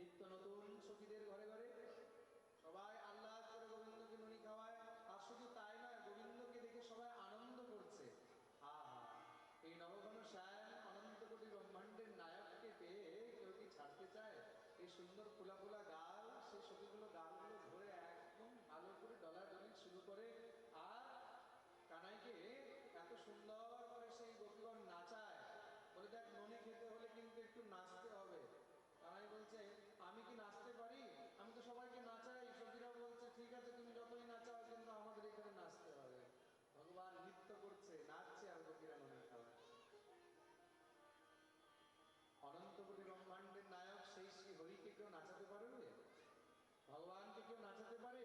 নিত্য নতুন সখীদের ঘরে ঘরে সবাই আল্লাহ করে গোবিন্দকে ননি খাওয়ায়। আর শুধু তাই নয়, গোবিন্দকে দেখে সবাই আনন্দ করছে। হা হা, এই নবঘন শ্যাম অনন্ত কোটি ব্রহ্মাণ্ডের নায়ককে পেয়ে কেউ কি ছাড়তে চায়? এই সুন্দর ফুলা ফুলা গাল, সেই সখীগুলো গালগুলো ধরে একদম ভালো করে ডলাডলি শুরু করে। আর কানাইকে এত সুন্দর করে সেই গোপীগণ নাচায়। বলে দেখ, ননি খেতে হলে কিন্তু একটু নাচতে হবে। কানাই বলছে, আমি কি নাচতে পারি? আমি তো সবাইকে নাচাই। সখীরা বলছে, ঠিক আছে তুমি যতই নাচাও, কিন্তু আমাদের এখানে নাচতে হবে। ভগবান নৃত্য করছে, নাচছে, আর গোপীরা ননি খাওয়ায়। অনন্ত কোটি ব্রহ্মাণ্ডের নায়ক সেই শ্রী হরিকে কেউ নাচাতে পারবে? ভগবানকে কেউ নাচাতে পারে?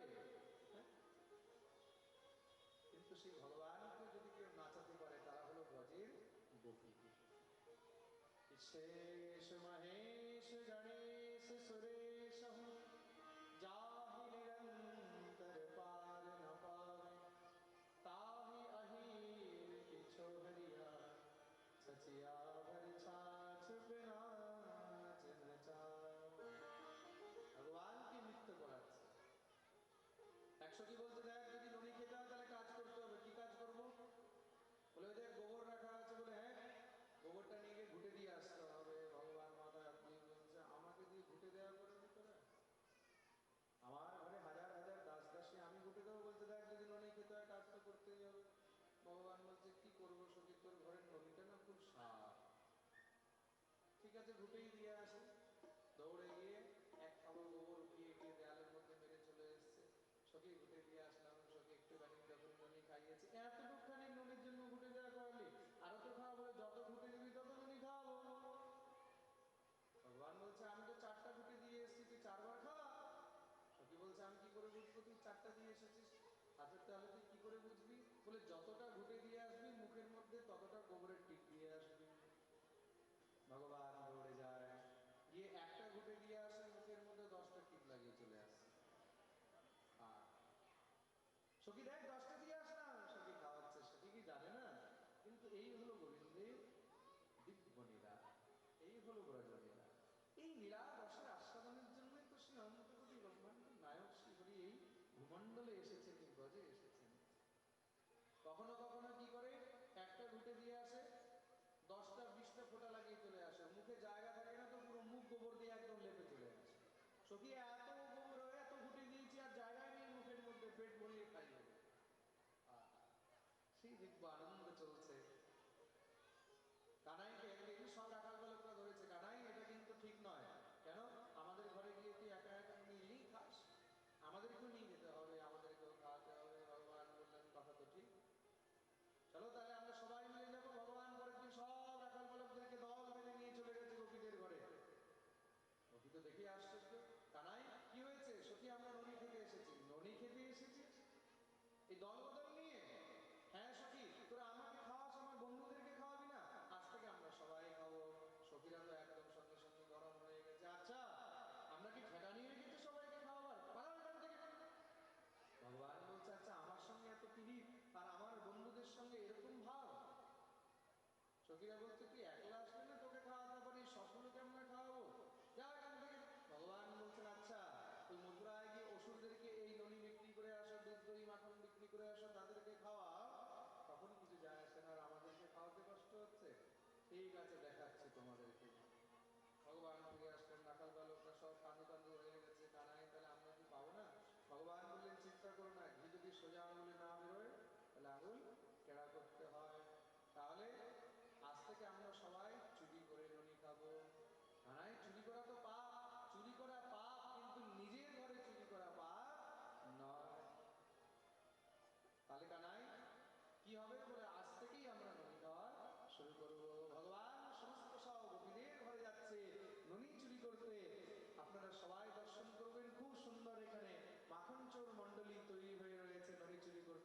কিন্তু সেই ভগবানকে যদি কেউ নাচাতে পারে, তারা হলো ব্রজের গোপী। शेष महेश गणेश सुरेश हूँ, जाहि निरंतर पार न पावे, ताहि अहीर किछो हरिया, सचिया भर छाछ बिना जन चावे। भगवान की नृत्य कराচ্ছে। একশো কি বলতে দেখ, যদি ননি খেতে হয় তাহলে কাজ করতে হবে। কি কাজ করবো? বলে দেখ, গোবর রাখা আছে। বলে হ্যাঁ, গোবরটা নিয়ে গিয়ে ঘুটে দিয়ে আসতে হবে। ভগবান মাথায় হাত দিয়ে বলছে, আমাকে দিয়ে ঘুটে দেওয়া করে ভিতরে? আমার ঘরে হাজার হাজার দাস দাসী, আমি ঘুটে দেবো? বলতে দেখ, যদি ননি খেতে হয় কাজ তো করতেই হবে। ভগবান বলছে, কি করবো সখী, তোর ঘরের ননিটা না খুব সাপ। ঠিক আছে, ঘুটেই দিয়ে আসে। দৌড়ে গিয়ে এক খাবার গোবর উঠিয়ে গিয়ে দেয়ালের মধ্যে মেরে চলে এসছে। সখী ঘুটে দিয়ে আসলাম। সখী একটুখানি যখন ননি খাইয়েছে, এতটুকখানি ননির জন্য ঘুটে দেওয়া করালি? আরো তো খাওয়াবো, যত ঘুটে দিবি তত ননি খাওয়াবো। ভগবান বলছে, আমি তো 4টা ঘুটে দিয়ে এসেছি, তুই 4বার খাওয়া। সখী বলছে, আমি কি করে বুঝবো তুই 4টা দিয়ে এসেছিস? হাতের তাহলে তুই কি করে বুঝবি? বলে, যতটা ঘুটে দিয়ে আসবি মুখের মধ্যে ততটা গোবরের টিপ দিয়ে আসবি। ভগবান দৌড়ে যায়, গিয়ে একটা ঘুটে দিয়ে আসে, মুখের মধ্যে 10টা টিপ লাগিয়ে চলে আসে। সখী দেখ, 10টা দিয়ে আসলাম। সখী খাওয়াচ্ছে, সখী কি জানে না? কিন্তু এই হলো গোবিন্দের দিব্য লীলা, এই হলো ব্রজলীলা। এই লীলা রসের আস্বাদনের জন্যই তো শ্রী অনন্ত কোটি ব্রহ্মাণ্ডের নায়ক শ্রী হরি এই ভূমণ্ডলে এসেছেন, এই ব্রজে এসেছেন। কখনো কখনো কি করে, একটা ঘুটে দিয়ে আসে, 10টা 20টা ফোঁটা লাগিয়ে চলে আসে। মুখে জায়গা থাকে না, তো পুরো মুখ গোবর দিয়ে একদম লেপে চলে আসে। সখী, এত গোবর হয়ে এত ঘুটে দিয়েছি, আর জায়গায় নেই মুখের মধ্যে, পেট ভরিয়ে খাই হবে। সেই দিব্য আনন্দ চলছে। কানাইকে একদিন সব রাখাল বালকরা ধরেছে, কানাই এটা কিন্তু ঠিক নয়। কেন? আমাদের ঘরে গিয়ে তুই একা একা নিয়েই খাস, আমাদেরকেও নিয়ে যেতে হবে, আমাদেরকেও খাওয়াতে হবে। ভগবান বললেন, কথা তো ঠিক, চলো তাহলে আমরা সবাই মিলে যাবো। ভগবান পরের দিন সব রাখাল বালকদেরকে দল বেঁধে নিয়ে চলে গেছে গোপীদের ঘরে। গোপী তো দেখে আশ্চর্য, কানাই কি হয়েছে? সত্যি আমরা ননি খেতে এসেছি। ননি খেতে এসেছিস এই দল বদল নিয়ে? হ্যাঁ সখী, তোরা আমাকে খাওয়াস, আমার বন্ধুদেরকে খাওয়াবি না? আজ থেকে আমরা সবাই খাবো। সখীরা তো একদম সঙ্গে সঙ্গে গরম হয়ে গেছে। আচ্ছা, আমরা কি ঠেকা নিয়ে রেখেছি সবাইকে খাওয়াবার? পালাও এখান থেকে। ভগবান বলছে, আচ্ছা আমার সঙ্গে এত পিড়িত, আর আমার বন্ধুদের সঙ্গে এরকম ভাব? সখীরা বলছে, তুই একলা আসলে না তোকে খাওয়াতে পারি, সবগুলোকে আমরা খাওয়াবো, যাও এখান থেকে। ভগবান বলছেন, আচ্ছা ওই মথুরায় গিয়ে অসুরদেরকে এই ননি বিক্রি করে আসো, দুধ দই মাখন বিক্রি করে আসো, তাদেরকে খাওয়া, তখন কিছু যায় আসে না, আর আমাদেরকে খাওয়াতে কষ্ট হচ্ছে। ঠিক আছে, দেখাচ্ছি তোমাদেরকে। ভগবান ফিরে আসলেন, রাখাল বালকরা সব কাঁদু কাঁদু হয়ে গেছে, কানাই তাহলে আমরা কি পাবো না? ভগবান বললেন, চিন্তা করো না, ঘি যদি সোজা আঙুলে না বেরোয় তাহলে আঙুল কেড়া করতে হয়। তাহলে আজ থেকে আমরা সবাই চুরি করে ননি খাবো। কানাই, চুরি করা তো পাপ, চুরি করা পাপ, কিন্তু নিজের ঘরে চুরি করা পাপ নয়। তাহলে কানাই কি হবে? বলে, আজ থেকেই আমরা ননি খাওয়া শুরু করবো। ভগবান সমস্ত সব গোপীদের ঘরে যাচ্ছে ননি চুরি করতে। আপনারা সবাই দর্শন করবেন, খুব সুন্দর এখানে মাখন চোর মণ্ডলী তৈরি হয়ে রয়েছে ননি চুরি করতে।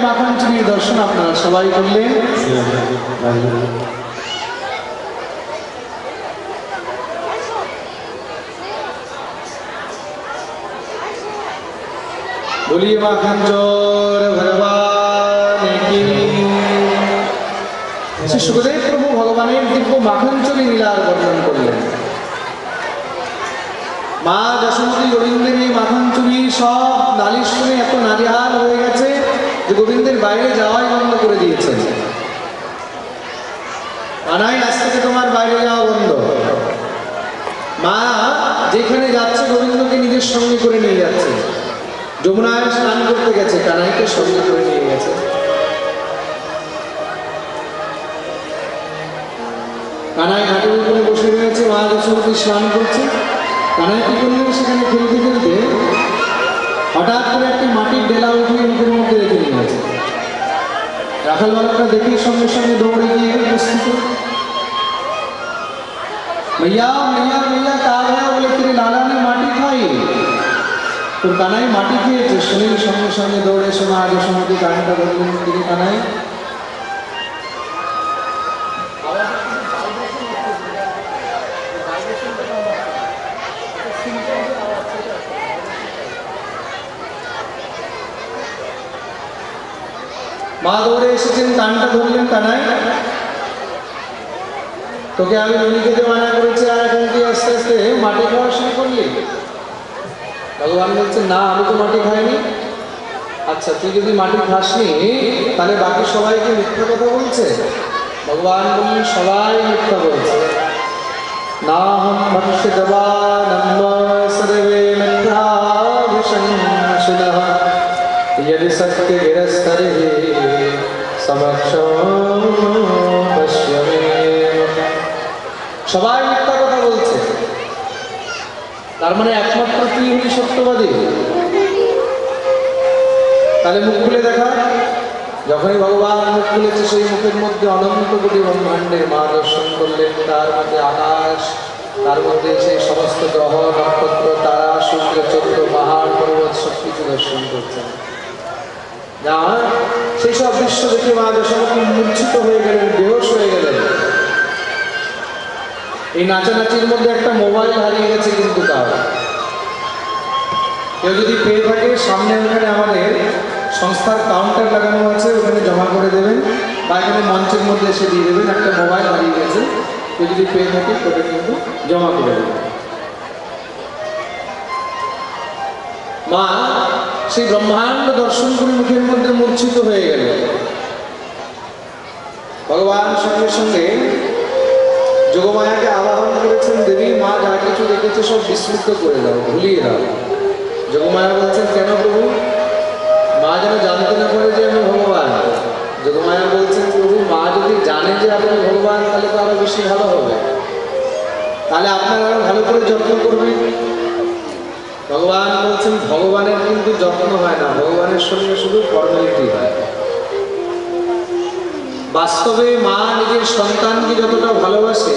মাখন চুরির দর্শন আপনারা সবাই করলেন। बोलिए माखन चोर भगवान की। श्री सुखदेव प्रभु भगवाনের দিব্য মাখন চুরি লীলার বর্ণন করলেন। মা যশোমতী গোবিন্দের এই মাখন চুরি সব নালিশ শুনে এত নাজেহাল হয়ে গেছে যে গোবিন্দের বাইরে যাওয়াই বন্ধ করে দিয়েছেন। কানাই আজ থেকে তোমার বাইরে যাওয়া বন্ধ। মা যেখানে যাচ্ছে গোবিন্দকে নিজের সঙ্গে করে নিয়ে যাচ্ছে। যমুনায় স্নান করতে গেছে, কানাইকে সঙ্গে করে নিয়ে গেছে। কানাই ঘাটের উপরে বসে রয়েছে, মা যশোমতী স্নান করছে। কানাই কি করলেন, সেখানে খেলতে খেলতে হঠাৎ করে একটি মাটির ডেলা উঠিয়ে মুখের মধ্যে রেখে নিয়ে গেছে। রাখাল বালকটা দেখেই সঙ্গে সঙ্গে দৌড়ে গিয়ে উপস্থিত। भैया भैया भैया कहा गया? बोले तेरे लाला ने माटी खाई। तो कानाई माटी খেয়েছে শুনে সঙ্গে সঙ্গে দৌড়ে এসে মা যশোমতী কানটা ধরলেন। তিনি কানাই মা দৌড়ে এসেছেন, কানটা ধরলেন। কানাই তোকে আমি নদী খেতে মানা করেছি, আর এখন তুই আস্তে আস্তে মাটি খাওয়া শুরু করলি। ভগবান বলছেন না, আমি তো মাটি খাইনি। আচ্ছা, তুই যদি মাটি খাসনি তাহলে বাকি সবাইকে মিথ্যা কথা বলছে? ভগবান বললেন সবাই মিথ্যা বলছে। না হম ভক্ষ্য দেবানন্দ সর্বে মিথ্যাভিসংশিনঃ यदि सत्य गिरस्तरे समक्षं पश्यमे। সবাই মিথ্যা কথা বলছে, তার মানে একমাত্র তুই হলি সত্যবাদী। তাহলে মুখ খুলে দেখা। যখনই ভগবান মুখ খুলেছে, সেই মুখের মধ্যে অনন্ত কোটি ব্রহ্মাণ্ডের মা দর্শন করলেন। তার মধ্যে আকাশ, তার মধ্যে সেই সমস্ত গ্রহ নক্ষত্র তারা সূর্য চন্দ্র পাহাড় পর্বত সব কিছু দর্শন করছেন। না, সেই সব দৃশ্য দেখে মা যশোমতী মূর্ছিত হয়ে গেলেন, বেহোশ হয়ে গেলেন। এই নাচানাচির মধ্যে একটা মোবাইল হারিয়ে গেছে, কিন্তু তার কেউ যদি পেয়ে থাকে, সামনে ওখানে আমাদের সংস্থার কাউন্টার লাগানো আছে, ওখানে জমা করে দেবেন বা এখানে মঞ্চের মধ্যে এসে দিয়ে দেবেন। একটা মোবাইল হারিয়ে গেছে, কেউ যদি পেয়ে থাকে ওটা কিন্তু জমা করে দেবেন। মা সেই ব্রহ্মাণ্ড দর্শন করে মুখের মধ্যে মূর্ছিত হয়ে গেল। ভগবান সঙ্গে সঙ্গে যোগমায়াকে আবাহন করেছেন, দেবী মা যা কিছু দেখেছে সব বিস্মৃত করে দাও, ভুলিয়ে দাও। যোগমায়া বলছেন কেন প্রভু? মা যেন জানতে না পারে যে আমি ভগবান। যোগমায়া বলছেন প্রভু, মা যদি জানে যে আপনি ভগবান তাহলে তো আরো বেশি ভালো হবে, তাহলে আপনারা আরো ভালো করে যত্ন করবেন। ভগবান বলছেন ভগবানের কিন্তু যত্ন হয় না, ভগবানের সঙ্গে শুধু ফর্মালিটি হয়। বাস্তবে মা নিজের সন্তানকে যতটা ভালোবাসে,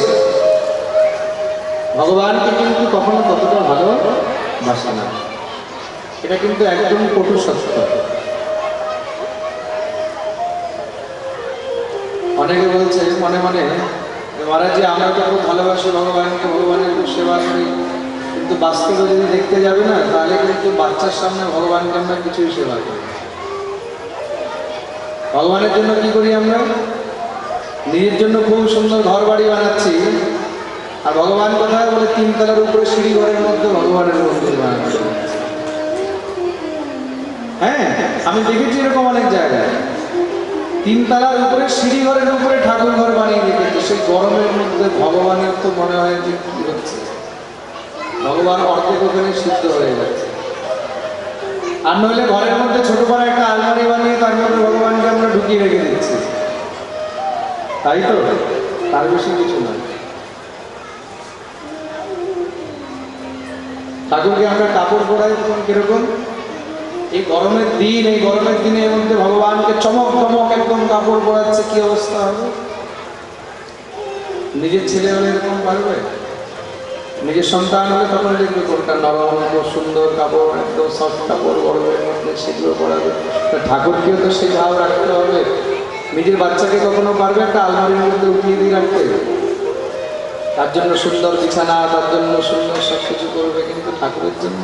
ভগবানকে কিন্তু কখনো ততটা ভালোবাসে না। এটা কিন্তু একদম কটু সত্য। অনেকে বলছে মনে মনে, মহারাজ আমরা তো খুব ভালোবাসি ভগবানকে, ভগবানের খুব সেবা করি, কিন্তু বাস্তবে যদি দেখতে যাবে না, তাহলে কিন্তু বাচ্চার সামনে ভগবানকে আমরা কিছুই সেবা করি। ভগবানের জন্য কি করি আমরা? নিজের জন্য খুব সুন্দর ঘর বাড়ি বানাচ্ছি, আর ভগবান কোথায় বলে 3 তলার উপরে সিঁড়ি ঘরের মধ্যে ভগবানের মন্দির বানাচ্ছি। হ্যাঁ, আমি দেখেছি এরকম অনেক জায়গায় 3 তলার উপরে সিঁড়ি ঘরের উপরে ঠাকুর ঘর বানিয়ে রেখেছে। সেই গরমের মধ্যে ভগবানের তো মনে হয় যে কি হচ্ছে, ভগবান অর্ধেক ওখানে সিদ্ধ হয়ে যাচ্ছে। আর নইলে ঘরের মধ্যে ছোট করে একটা আলমারি বানিয়ে তার মধ্যে ভগবানকে আমরা ঢুকিয়ে রেখে দিচ্ছি, তাই তো? তার বেশি কিছু নয়। ঠাকুরকে আমরা কাপড় পরাই তখন কিরকম? এই গরমের দিন, এই গরমের দিনের মধ্যে ভগবানকে চমক চমক একদম কাপড় পরাচ্ছে, কি অবস্থা হবে? নিজের ছেলে হলে এরকম পারবে? নিজের সন্তান হলে তখন দেখবে কোনটা নরম, সুন্দর কাপড়, একদম সফট কাপড় গরমের মধ্যে সেগুলো পরাবে। ঠাকুরকেও তো সেই ভাব রাখতে হবে। নিজের বাচ্চাকে কখনো পারবে একটা আলমারির মধ্যে উঠিয়ে দিয়ে রাখতে? তার জন্য সুন্দর বিছানা, তার জন্য সুন্দর সব কিছু করবে, কিন্তু ঠাকুরের জন্য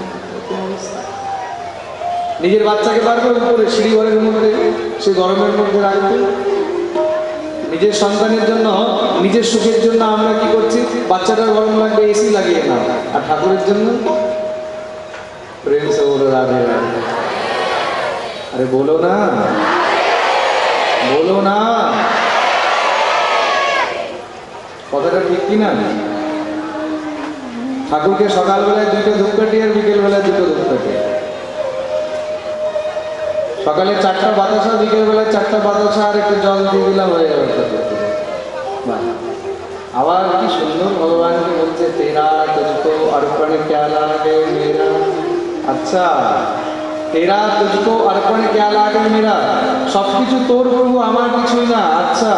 নিজের বাচ্চাকে পারবে উপরে সিঁড়ি ঘরের মধ্যে সে গরমের মধ্যে রাখবে? নিজের সন্তানের জন্য, নিজের সুখের জন্য আমরা কি করছি? বাচ্চাটার গরম লাগবে, এসি লাগিয়ে না। আর ঠাকুরের জন্য প্রেম সে বলো রাধে রাধে। আরে বলো না, বলো না, কথাটা ঠিক কিনা? ঠাকুরকে সকালবেলায় 2টা ধূপকাঠি আর বিকেলবেলায় 2টো ধূপকাঠি, সকালে 4টা বাতাসা, বিকেলবেলায় 4টা বাতাসা আর একটু জল দিয়ে দিলাম, হয়ে গেল। আবার কি সুন্দর ভগবানকে বলছে, তেরা তুঝকো অর্পণ ক্যা লাগে মেরা। আচ্ছা, তেরা তুঝকো অর্পণ ক্যা লাগে মেরা, সবকিছু তোর প্রভু, আমার কিছুই না। আচ্ছা,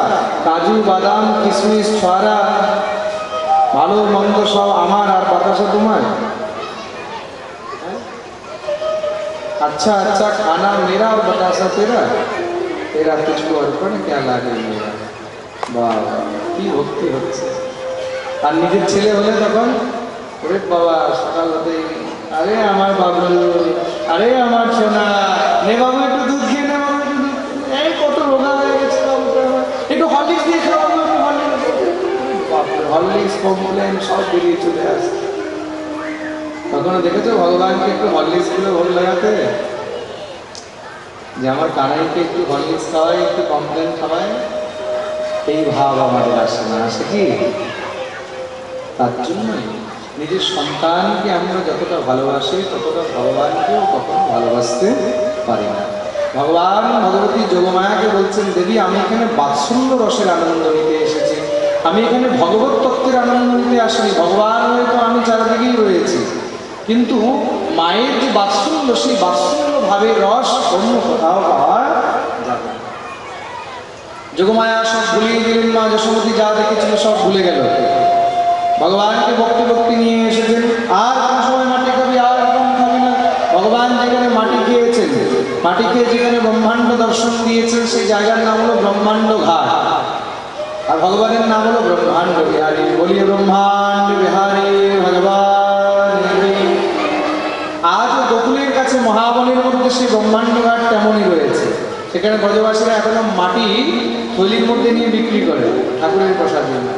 কাজু বাদাম কিশমিশ ছোয়ারা ভালো মন্দ সব আমার, আর বাতাসা তোমার? अच्छा अच्छा खाना मेरा और बतासा तेरा, तेरा तुझको अर्पण क्या लागे मेरा। বাহ, কি ভক্তি হচ্ছে। আর নিজের ছেলে হলে তখন ওরে বাবা, সকাল হতেই আরে আমার বাবলু, আরে আমার সোনা, নে বাবু একটু দুধ খেয়ে নে, বাবু একটু দুধ, এই কত রোগা হয়ে গেছে বাবু, একটু হরলিক্স দিয়ে খাও বাবু, একটু হরলিক্স কমপ্লেন সব বেরিয়ে চলে আসে। কখনো দেখেছো ভগবানকে একটু হরলিক্স গুলো ভোর লাগাতে, যে আমার কানাইকে একটু হরলিক্স খাওয়াই, একটু কমপ্লেন খাওয়ায়? এই ভাব আমাদের আসে না, আসে কি? তার জন্যই নিজের সন্তানকে আমরা যতটা ভালোবাসি ততটা ভগবানকেও কখনো ভালোবাসতে পারি না। ভগবান ভগবতী যোগমায়াকে বলছেন, দেবী আমি এখানে বাৎসল্য রসের আনন্দ নিতে এসেছি, আমি এখানে ভগবত তত্ত্বের আনন্দ নিতে আসিনি। ভগবান হয়তো আমি চারিদিকেই রয়েছি, কিন্তু মায়ের যে বাৎসল্য, সেই বাৎসল্য ভাবের রস অন্য কোথাও পাওয়া যাবে না। যোগমায়া সব ভুলিয়ে দিলেন, মা যশোমতী যা দেখেছিল সব ভুলে গেল। ভগবানকে ভক্তি ভক্তি নিয়ে এসেছেন, আর কোন সময় মাটি খাবি, আর কম খাবি না। ভগবান যেখানে মাটি খেয়েছেন, মাটি খেয়ে যেখানে ব্রহ্মাণ্ড দর্শন দিয়েছেন, সেই জায়গার নাম হলো ব্রহ্মাণ্ড ঘাট, আর ভগবানের নাম হলো ব্রহ্মাণ্ড বিহারী। বলিয়ে ব্রহ্মাণ্ড বিহারী ভগবান। আজ গোকুলের কাছে মহাবনের মধ্যে সেই ব্রহ্মাণ্ড ঘাট তেমনই রয়েছে। সেখানে ব্রজবাসীরা এখনো মাটি থলির মধ্যে নিয়ে বিক্রি করে ঠাকুরের প্রসাদ জন্য।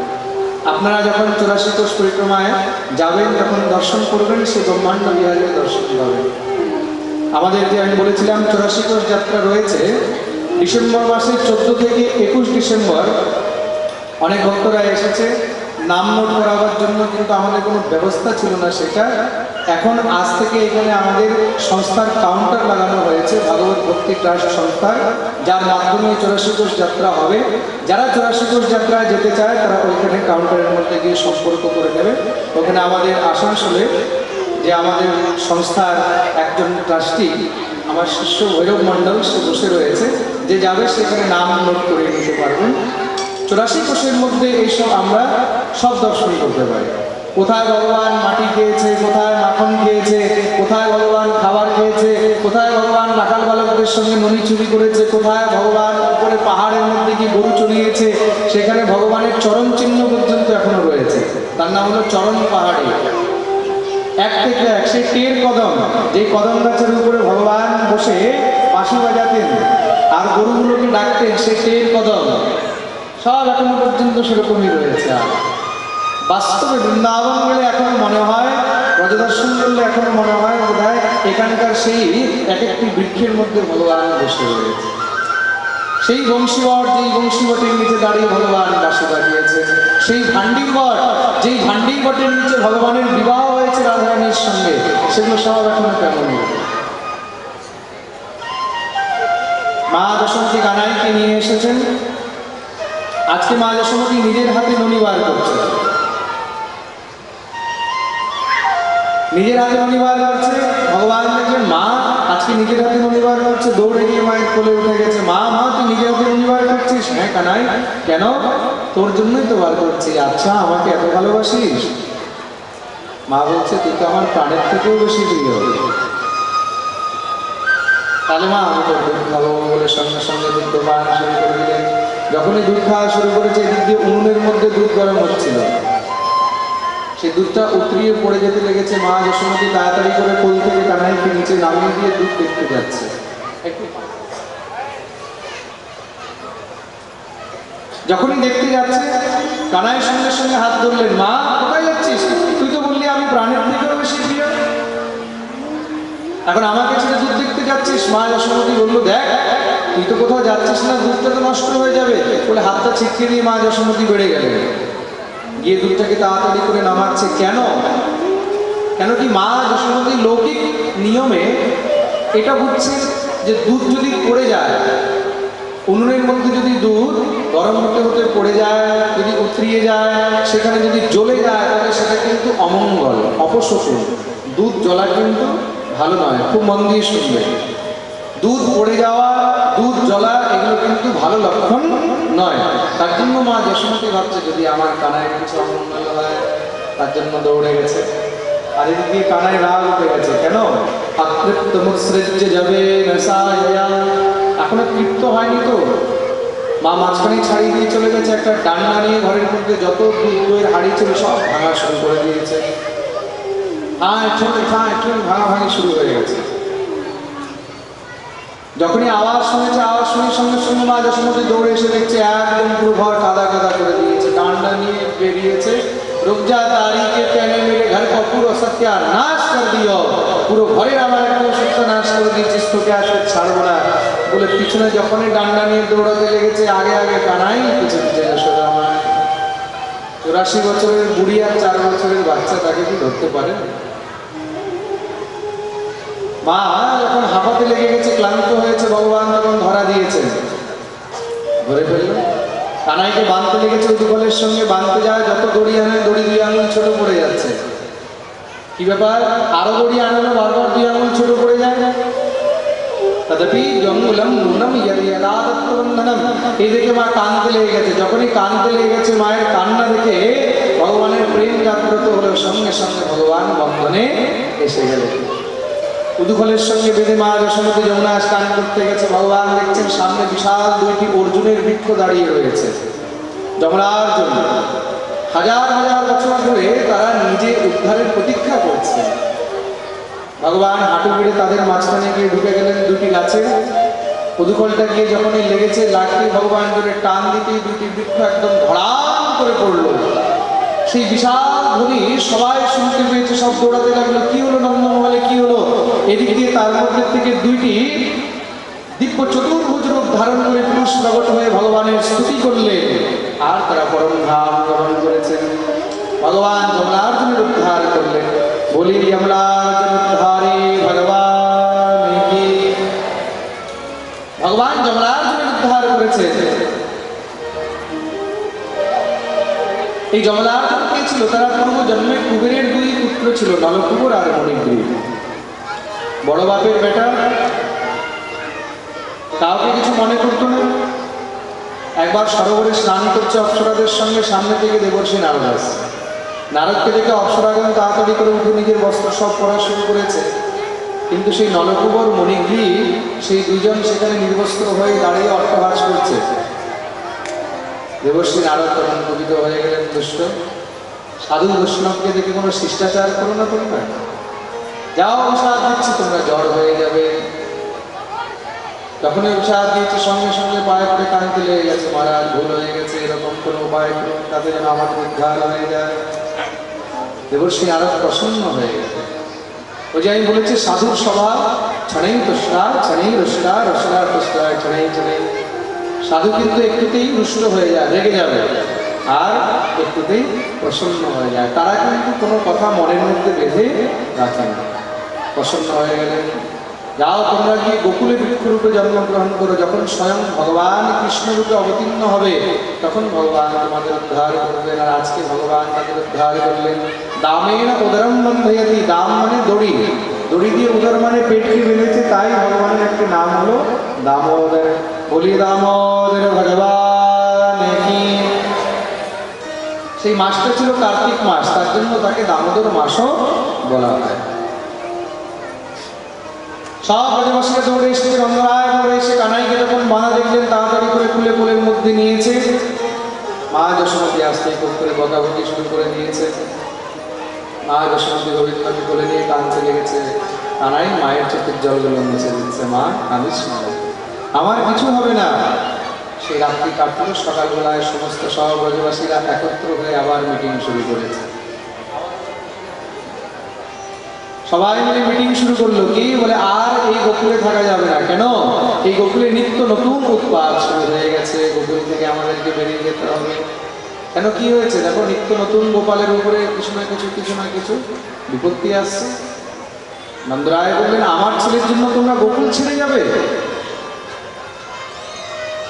আপনারা যখন 84 কোষ পরিক্রমায় যাবেন, যখন দর্শন করবেন, সেই ব্রহ্মাণ্ড বিহারের দর্শন পাবেন। আমাদের যে আমি বলেছিলাম 84 কোষ যাত্রা রয়েছে, ডিসেম্বর মাসের 14 থেকে 21 ডিসেম্বর অনেক ভক্তরা এসেছে নাম নোট করাবার জন্য, কিন্তু আমাদের কোনো ব্যবস্থা ছিল না সেটা। এখন আজ থেকে এখানে আমাদের সংস্থার কাউন্টার লাগানো হয়েছে, ভাগবত ভক্তি ট্রাস্ট সংস্থার, যার মাধ্যমে 84 কোষ যাত্রা হবে। যারা 84 কোষ যাত্রায় যেতে চায় তারা ওইখানে কাউন্টারের মধ্যে গিয়ে সম্পর্ক করে নেবে। ওখানে আমাদের আসানসোলে যে আমাদের সংস্থার একজন ট্রাস্টি, আমার শিষ্য ভৈরব মণ্ডল, সে বসে রয়েছে, যে যাবে সেখানে নাম নোট করে নিতে পারবেন। 84 কোষের মধ্যে এইসব আমরা সব দর্শন করতে পারি। কোথায় ভগবান মাটি খেয়েছে, কোথায় মাখন খেয়েছে, কোথায় ভগবান খাবার খেয়েছে, কোথায় ভগবান রাখাল বালকদের সঙ্গে ননি চুরি করেছে, কোথায় ভগবান উপরে পাহাড়ের মধ্যে গিয়ে গরু চড়িয়েছে, সেখানে ভগবানের চরণ চিহ্ন পর্যন্ত এখনো রয়েছে। তার নাম হলো চরণ পাহাড়ি। এক থেকে এক সেই টের কদম, যে কদম গাছের উপরে ভগবান বসে বাঁশি বাজাতেন আর গরুগুলোকে ডাকতেন, সেই টের কদম সব এখনো পর্যন্ত সেরকমই রয়েছে। আর বাস্তবে বৃন্দাবন গেলে এখনো মনে হয়, ব্রজদর্শন করলে এখনো মনে হয় বোধহয় এখানকার সেই এক একটি বৃক্ষের মধ্যে ভগবান বসে রয়েছে। সেই বংশীবট, যেই বংশীবটের নিচে দাঁড়িয়ে ভগবান বাঁশি বাজিয়েছে, সেই ভান্ডির বট, যেই ভান্ডির বটের নিচে ভগবানের বিবাহ হয়েছে রাধারানীর সঙ্গে, সেগুলো সব এখনো তেমনই। মা যশোমতী কানাইকে নিয়ে এসেছেন। আজকে মা যশোমতী নিজের হাতে ননি বার করছে, নিজের হাতে ননি বার করছে। ভগবান দেখলেন মা আজকে নিজের হাতে ননি বার করছে, দৌড়ে গিয়ে মায়ের কোলে উঠে গেছে। মা মা তুই নিজের হাতে ননি বার করছিস? হ্যাঁ কানাই, কেন? তোর জন্যই তো বার করছি। আচ্ছা, আমাকে এত ভালোবাসিস? মা বলছে তুই তো আমার প্রাণের থেকেও বেশি প্রিয়। তাহলে মা আমি তো দুধ খাবো বলে সঙ্গে সঙ্গে দুধ পান শুরু করে দিলেন। যখনই দুধ খাওয়া শুরু করেছে এদিক দিয়ে উনুনের মধ্যে দুধ গরম হচ্ছিল, সেই দুধটা উতরিয়ে পড়ে যেতে লেগেছে। মা যশোমতী তাড়াতাড়ি করে কোল থেকে কানাইকে নিচে নামিয়ে দিয়ে দুধ দেখতে যাচ্ছে। যখনই দেখতে যাচ্ছে কানাইয়ের সঙ্গে সঙ্গে হাত ধরলেন। মা কোথায় যাচ্ছিস? তুই তো বললি আমি প্রাণের থেকেও বেশি প্রিয়, এখন আমাকে ছেড়ে দুধ দেখতে যাচ্ছিস? মা যশোমতী বললো দেখ তুই তো কোথাও যাচ্ছিস না, দুধটা তো নষ্ট হয়ে যাবে বলে হাতটা ছিটকে দিয়ে মা যশোমতী বেড়ে গেলেন। গিয়ে দুধটাকে তাড়াতাড়ি করে নামাচ্ছে। কেন? কেন কি মা যশোমতী লৌকিক নিয়মে এটা বুঝছে যে দুধ যদি পড়ে যায়, উনুনের মধ্যে যদি দুধ গরম হতে হতে পড়ে যায়, যদি উতরিয়ে যায়, সেখানে যদি জ্বলে যায় তাহলে সেটা কিন্তু অমঙ্গল, অপশকুন। দুধ জ্বলা কিন্তু ভালো নয়। খুব মন দিয়ে শুনবে, দুধ পড়ে যাওয়া, দুধ জ্বলা এগুলো কিন্তু ভালো লক্ষণ নয়। তার জন্য মা যশোমতী ভাবছে যদি আমার কানায় কিছু অমঙ্গল হয়, তার জন্য দৌড়ে গেছে। আর এদিকে কানায় রাগ উঠে গেছে। কেন? অতৃপ্ত মুৎসৃজ্য যাবে নসায়া, এখনো তৃপ্ত হয়নি তো। মা মাঝখানে ছাড়িয়ে দিয়ে চলে গেছে, একটা ডান্ডা নিয়ে ঘরের মধ্যে যত দুধ দইয়ের হাঁড়ি ছিল সব ভাঙা শুরু করে দিয়েছে। ভাঙাভাঙি শুরু হয়ে গেছে। যখনই আওয়াজ শুনেছে, আওয়াজ শুনে সঙ্গে সঙ্গে মা যশোমতী দৌড়ে এসে দেখছে একদম পুরো ঘর কাদা কাদা করে দিয়েছে। ডান্ডা নিয়ে বেরিয়েছে। रुक जा तारी के कहने मेरे घर का पूरा सत्यानाश कर दियो, পুরো ঘরের আমার একদম সত্যানাশ করে দিয়েছিস, তোকে আজকে ছাড়বো না বলে পিছনে যখনই ডান্ডা নিয়ে দৌড়াতে লেগেছে, আগে আগে কানাই পিছনে পিছনে যশোদা মা। 84 বছরের বুড়ি আর 4 বছরের বাচ্চা, তাকে কি ধরতে পারে? মা যখন হাঁপাতে লেগে গেছে, ক্লান্ত হয়েছে, ভগবান তখন ধরা দিয়েছেন, ধরে ফেলল। কানাইকে বাঁধতে লেগেছে, উদুকলের সঙ্গে বাঁধতে যায়, যত দড়ি আনে দড়ি 2 আঙুল ছোট পড়ে যাচ্ছে। কি ব্যাপার? আরো দড়ি আনানো, বারবার 2 আঙুল ছোট পড়ে যায়। তথাপি জঙ্গলম নুনম ইয়াদাত্তবন্ধনম, এই দেখে মা কাঁদতে লেগে গেছে। যখনই কাঁদতে লেগে গেছে, মায়ের কান্না দেখে ভগবানের প্রেম জাগ্রত হলো, সঙ্গে সঙ্গে ভগবান বন্ধনে এসে গেলেন। উদুফলের সঙ্গে বেঁধে মা যশোমতী যমুনা স্নান করতে গেছে। ভগবান দেখছেন সামনে বিশাল 2টি অর্জুনের বৃক্ষ দাঁড়িয়ে রয়েছে যমরার জন্য। হাজার হাজার বছর ধরে তারা নিজে উদ্ধারের প্রতীক্ষা করছে। ভগবান হাঁটু গেড়ে তাদের মাঝখানে গিয়ে ঢুকে গেলেন 2টি গাছে। উদুফলটা গিয়ে যখনই লেগেছে, লাগতে ভগবান জোরে টান দিতেই 2টি বৃক্ষ একদম ধড়াম করে পড়লো। সেই বিশাল ধ্বনি সবাই শুনতে পেয়েছে, সব দৌড়াতে লাগলো। কি হলো নন্দমহলে, কি হলো? এদিক দিয়ে তার মধ্যে থেকে 2টি দিব্য চতুর্ভুজ রূপ ধারণ করে পুরুষ প্রকট হয়ে ভগবানের স্তুতি করলেন। আর তারা পরম ধাম গ্রহণ করেছেন। ভগবান যমলার্জুনের উদ্ধার করলেন। বলি যমলার্জুন উদ্ধারে ভগবান কি। ভগবান যমলার্জুনের উদ্ধার করেছেন। এই যমলার্জুন কে ছিল? তারা পূর্ব জন্মে কুবেরের 2 পুত্র ছিল, নলকুবর আর মণিগ্রীব। বড় বাপের বেটা, কাউকে কিছু মনে করতো না। একবার সরোবরে স্নান করছে অপ্সরাদের সঙ্গে, সামনে থেকে দেবর্ষী নারদ আসছে। নারদকে দেখে অপ্সরাগণ তাড়াতাড়ি করে উঠে নিজের বস্ত্র সব পরা শুরু করেছে। কিন্তু সেই নলকুবর মণিগ্রীব, সেই 2 জন সেখানে নির্বস্ত্র হয়ে দাঁড়িয়ে অট্টহাস করছে। দেবর্ষী নারদ তখন কুপিত হয়ে গেলেন, দুষ্ট সাধু বৈষ্ণবকে দেখে কোনো শিষ্টাচার করো না তোমরা, যাও প্রসাদ দিচ্ছি, তোমরা জ্বর হয়ে যাবে। যখনই প্রসাদ দিয়েছে সঙ্গে সঙ্গে পায়ে পড়ে কাঁদতে লেগে গেছে, মহারাজ ভুল হয়ে গেছে, এরকম কোনো উপায় করুন, তাতে যেন আমার উদ্ধার হয়ে যায়। দেবর্ষী নারদ প্রসন্ন হয়ে গেছে। ওই যে আমি বলেছি সাধুর স্বভাব ছড়েই তুষ্টা ছড়েই রুষ্টা রসলা তুষ্টা ছড়েই ছড়েই। সাধু কিন্তু একটুতেই রুষ্ট হয়ে যায়, রেগে যাবে, আর একটুতেই প্রসন্ন হয়ে যায়। তারা কিন্তু কোনো কথা মনের মধ্যে বেঁধে রাখে না। প্রসন্ন হয়ে গেলেন, যাও তোমরা গিয়ে গোকুলে বৃক্ষরূপে জন্মগ্রহণ করো। যখন স্বয়ং ভগবান কৃষ্ণরূপে অবতীর্ণ হবে, তখন ভগবান তোমাদের উদ্ধার করবেন। আর আজকে ভগবান তাদের উদ্ধার করলেন। দামেন উদরম বন্ধয়তি, দাম মানে দড়ি, দড়ি দিয়ে উদর মানে পেটকে বেঁধেছে, তাই ভগবানের একটি নাম হলো দামোদর। বলি দামোদর ভগবান কি। সেই মাসটা ছিল কার্তিক মাস, তার জন্য তাকে দামোদর মাসও বলা হয়। সব ব্রজবাসীরা দৌড়ে এসেছে, নন্দরায় দৌড়ে এসে কানাইকে যখন বাঁধা দেখলেন, তাড়াতাড়ি করে খুলে কোলের মধ্যে নিয়েছে। মা যশোমতী আসতে খুব করে বকাবকি শুরু করে দিয়েছে। মা যশোমতী গোবিন্দকে কোলে নিয়ে কাঁদতে লেগেছে। কানাই মায়ের চোখের জলগুলো মুছে দিচ্ছে, মা কাঁদিস না, আমার কিছু হবে না। সেই রাত্রি কাটল। সকালবেলায় সমস্ত সব ব্রজবাসীরা একত্র হয়ে আবার মিটিং শুরু করেছে। সবাই মিলে মিটিং শুরু করলো, কি বলে, আর এই গোকুলে থাকা যাবে না। কেন? এই গোকুলে নিত্য নতুন উৎপাত শুরু হয়ে গেছে, গোকুল থেকে আমাদেরকে বেরিয়ে যেতে হবে। কেন, কি হয়েছে? দেখো, নিত্য নতুন গোপালের উপরে কিছু না কিছু বিপত্তি আসছে। নন্দরায় বললেন, আমার ছেলের জন্য তোমরা গোকুল ছেড়ে যাবে?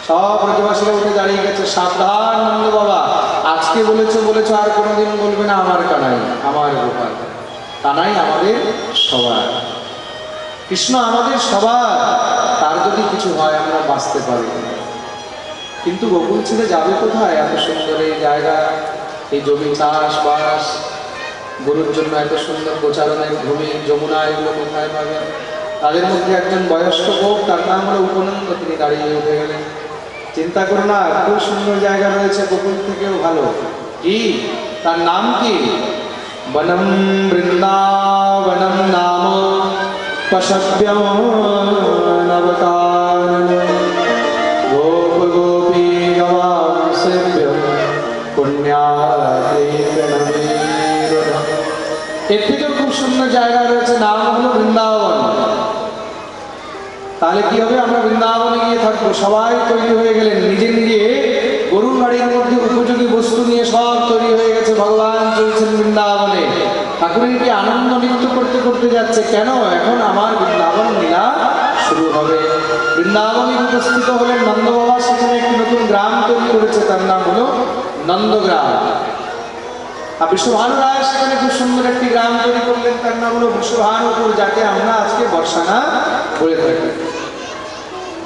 সব ব্রজবাসীরা উঠে দাঁড়িয়ে গেছে। সাবধান নন্দ বাবা, আজকে বলেছো আর কোনোদিন বলবে না আমার কানাই, আমার গোপাল। কানাই আমাদের সবার, কৃষ্ণ আমাদের সবার। তার যদি কিছু হয় আমরা বাঁচতে পারি, কিন্তু গোকুল ছেড়ে যাবে কোথায়? এত সুন্দর এই জায়গা, এই জমি চাষবাস, গরুর জন্য এত সুন্দর গোচারণের ভূমি, যমুনা, এগুলো কোথায় পাবে? তাদের মধ্যে একজন বয়স্ক লোক, তার নাম হলো উপনন্দ, তিনি দাঁড়িয়ে উঠে গেলেন। চিন্তা করো না, খুব সুন্দর জায়গা রয়েছে, গোকুল থেকেও ভালো। কি? তার নাম কি? বনম বৃন্দাবনম নাম পশব্যম নবকানন গোপ গোপী গবাংসেভ্যম পুণ্যাতীতনবীর। এর থেকেও খুব সুন্দর জায়গা রয়েছে, নাম হলো বৃন্দাবন। তাহলে কি হবে? আমরা বৃন্দাবনে গিয়ে থাকবো। সবাই তৈরি হয়ে গেলেন, নিজে নিজে গরুর গাড়ির মধ্যে উপযোগী বস্তু নিয়ে সব তৈরি হয়ে গেছে। ভগবান চলছেন বৃন্দাবনে, ঠাকুরের কি আনন্দ নৃত্য করতে করতে যাচ্ছে। কেন? এখন আমার বৃন্দাবন লীলা শুরু হবে। বৃন্দাবনে উপস্থিত হলেন নন্দ বাবা। সেখানে একটি নতুন গ্রাম তৈরি করেছে, তার নাম হলো নন্দগ্রাম। আর বিশ্বভানু রায় সেখানে খুব সুন্দর একটি গ্রাম তৈরি করলেন, তার নাম হলো বিশ্বভানুপুর, যাকে আমরা আজকে বর্ষানা বলে থাকি।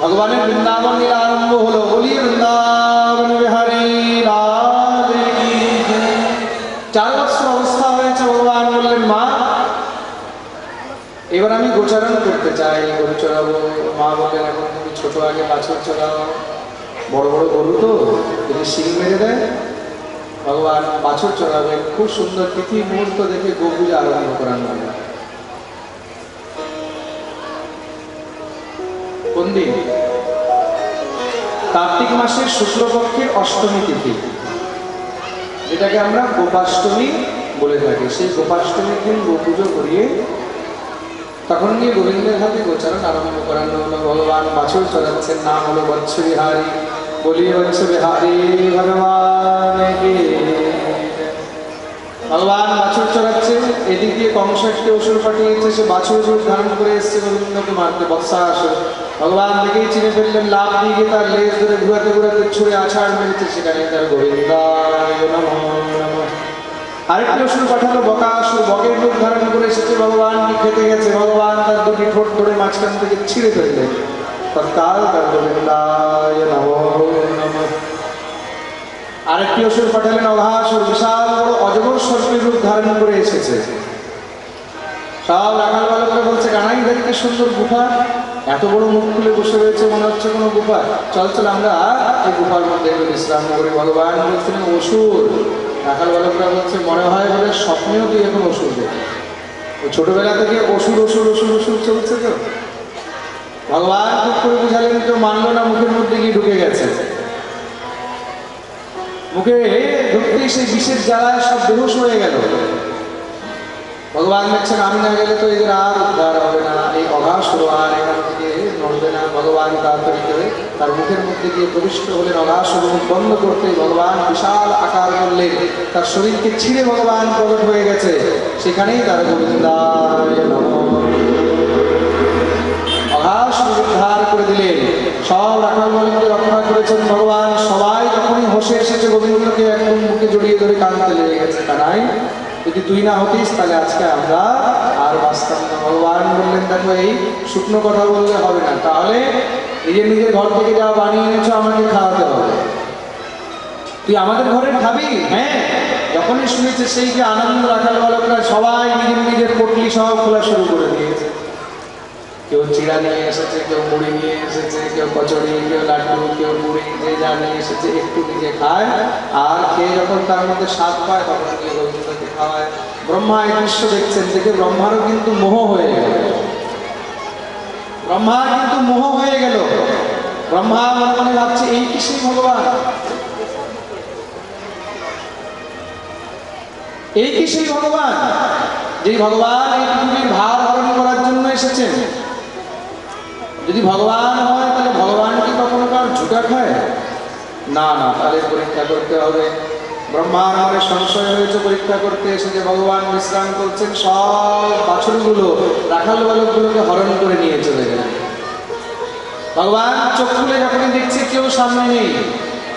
ভগবানের বৃন্দাবন লীলা আরম্ভ হলো। বলি বৃন্দাবন বিহারী লাল কি জয়। 4 বছর অবস্থা হয়েছে। ভগবান বললেন, মা এবার আমি গোচারণ করতে চাই, গরু চড়াবো। মা বললেন, এখন তুমি ছোট, আগে বাছুর চড়াও, বড় বড় গরু তো যদি শিং মেরে দেয়। ভগবান বাছুর চড়াবেন। খুব সুন্দর তিথি মুহূর্ত দেখে গোপূজা আরম্ভ করান। কোন দিন? কার্তিক মাসের শুক্লপক্ষের অষ্টমী তিথি, যেটাকে আমরা গোপাষ্টমী বলে থাকি। সেই গোপাষ্টমীর দিন গোপুজো করিয়ে তখন গিয়ে গোবিন্দের হাতে গোচারণ আরম্ভ করানো হলো। ভগবান বাছুর চড়াচ্ছেন, নাম হলো বৎস বিহারী। বলি বৎস বিহারী ভগবান কি। ভগবান বাছুর চড়াচ্ছে, এদিক দিয়ে কংস একটি অসুর পাঠিয়েছে, সে বাছুর রূপ ধারণ করে এসছে গোবিন্দকে মারতে। বৎসাসুর ভগবান দেখেই চিনে ফেললেন, লাভ দিয়ে গিয়ে তার লেজ ধরে ঘুরাতে ঘুরাতে ছুঁড়ে আছাড় মেরেছে, সেখানে তার গোবিন্দায় নমঃ নমঃ। আরেকটি অসুর পাঠালো বকাসুর, বকের রূপ ধারণ করে এসেছে, ভগবানকে খেতে গেছে। ভগবান তার দুটি ঠোঁট ধরে মাঝখান থেকে ছিঁড়ে ফেললেন, তৎকাল তার গোবিন্দায় নমঃ নমঃ। আরেকটি অসুর পাঠালেন অঘাসুর, বিশাল বড় অজগর সর্পের রূপ ধারণ করে এসেছে। সব রাখাল বালকরা বলছে, কানাই দেখতে সুন্দর গুফা, এত বড় মুখ খুলে বসে রয়েছে, মনে হচ্ছে কোনো গুফা। চল চল আমরা এই গুফার মধ্যে একটু বিশ্রাম করি। ভগবান বলছেন, অসুর। রাখাল বালকরা বলছে, মনে হয় বলে স্বপ্নেও তুই এখন অসুর দেখে। ও ছোটবেলা থেকে অসুর অসুর অসুর অসুর চলছে তো। ভগবান খুব করে বুঝালেন, কেউ মানলো না, মুখের মধ্যে গিয়ে ঢুকে গেছে। মুখে ঢুকতেই সেই বিষের জ্বালায় সব বেহুশ হয়ে গেল। ভগবান দেখছেন, আমি না গেলে তো এদের আর উদ্ধার হবে না, এই অঘাসুর আর এখান থেকে নড়বে না। ভগবান তাড়াতাড়ি করে তার মুখের মধ্যে গিয়ে প্রবিষ্ট হলেন। অঘাসুর মুখ বন্ধ করতেই ভগবান বিশাল আকার করলেন, তার শরীরকে ছিঁড়ে ভগবান প্রকট হয়ে গেছে। সেখানেই তার গোবিন্দায় নমঃ। অঘাসুর উদ্ধার করে দিলেন। সব রাখাল বালককে রক্ষা করেছেন ভগবান। সবাই যখনই হোসে এসেছে, গোবিন্দকে একদম বুকে জড়িয়ে ধরে কাঁদতে লেগে গেছে। কানাই, যদি তুই না হতিস তাহলে আজকে আমরা আর বাঁচতাম না। ভগবান বললেন, দেখো এই শুকনো কথা বললে হবে না, তাহলে নিজের নিজের ঘর থেকে যা বানিয়ে এনেছো আমাকে খাওয়াতে হবে। তুই আমাদের ঘরে খাবি? হ্যাঁ, যখনই শুনেছে সেই যে আনন্দ, রাখাল বালকরা সবাই নিজের নিজের পটলি সব খোলা শুরু করে দিয়েছে। কেউ চিড়া নিয়ে এসেছে, কেউ মুড়ি নিয়ে এসেছে, কেউ কচুরি, কেউ লাড্ডু, কেউ মুড়ি, যে যা নিয়ে এসেছে একটু নিজে খায়, আর খেয়ে যখন তার মধ্যে স্বাদ পায় তখন গিয়ে গোবিন্দকে খাওয়ায়। ব্রহ্মা এই দৃশ্য দেখছেন, দেখে ব্রহ্মারও কিন্তু মোহ হয়ে গেল। ব্রহ্মা কিন্তু মোহ হয়ে গেল। ব্রহ্মা মনে মনে ভাবছে এই কি সেই ভগবান, এই কি সেই ভগবান, যেই ভগবান এই পৃথিবীর ভার হরণ করার জন্য এসেছেন। যদি ভগবান হয় তাহলে ভগবান কি কখনো কার ঝুটা খায়? না না, তাহলে পরীক্ষা করতে হবে। ব্রহ্মার মনে সংশয় হয়েছে, পরীক্ষা করতে এসে যে ভগবান বিশ্রাম করছেন, সব বাছুরগুলো রাখাল বালকগুলোকে হরণ করে নিয়ে চলে গেলেন। ভগবান চোখ খুলে যখনই দেখছে কেউ সামনে নেই,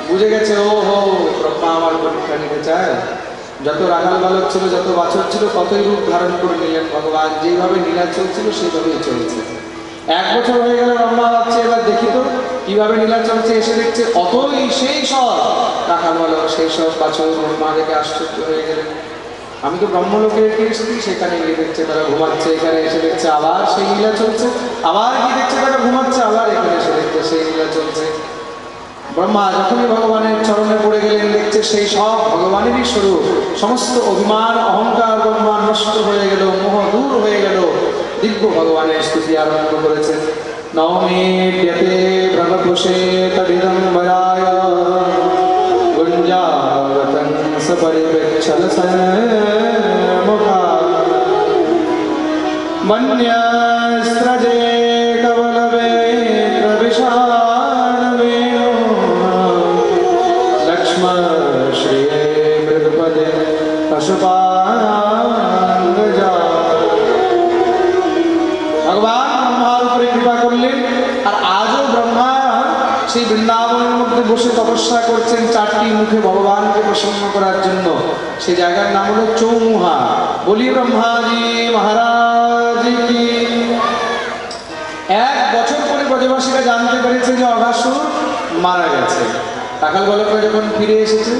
বুঝে গেছে ও হো ব্রহ্মা আমার পরীক্ষা নিতে চায়। যত রাখাল বালক ছিল, যত বাছর ছিল, কতই রূপ ধারণ করে নিলেন ভগবান। যেভাবে লীলা চলছিল সেইভাবেই চলছে। 1 বছর হয়ে গেল, ব্রহ্মা ভাবছে এবার দেখি তো কিভাবে লীলা চলছে। এসে দেখছে অতই সেই সব রাখাল বালক, সেই সব বাছর। ব্রহ্মা দেখে আশ্চর্য হয়ে গেলেন। আমি তো ব্রহ্মলোকে রেখে এসেছি, সেখানে গিয়ে দেখছে তারা ঘুমাচ্ছে। এখানে এসে দেখছে আবার সেই লীলা চলছে। আবার গিয়ে দেখছে তারা ঘুমাচ্ছে, আবার এখানে এসে দেখছে সেই লীলা চলছে। ব্রহ্মা যখনই ভগবানের চরণে পড়ে গেলেন, দেখছে সেই সব ভগবানেরই স্বরূপ। সমস্ত অভিমান অহংকার ব্রহ্মা নষ্ট হয়ে গেল, মোহ দূর হয়ে গেল। দিব্য ভগবানের স্তুতি আরম্ভ করেছেন। নমেদ্যতে ব্রহ্মপুষে তদিদম্বরায় গুঞ্জাবতং সপরিবেক্ষল সম্মুখা বন্যস্ত্রজে কবলবে প্রবিশানমেনো লক্ষ্মণ শ্রিয়ে মৃদুপদে পশুপাঙ্গজা। ভগবান ব্রহ্মার উপরে কৃপা করলেন। আর আজও ব্রহ্মা সেই বৃন্দাবনের মধ্যে বসে তপস্যা করছেন 4টি মুখে ভগবানকে প্রসন্ন করার জন্য। সেই জায়গার নাম হলো চৌমুহা। বলি ব্রহ্মাজি মহারাজ কি। 1 বছর পরে ব্রজবাসীরা জানতে পেরেছে যে অঘাসুর মারা গেছে। রাখাল বালকরা যখন ফিরে এসেছে,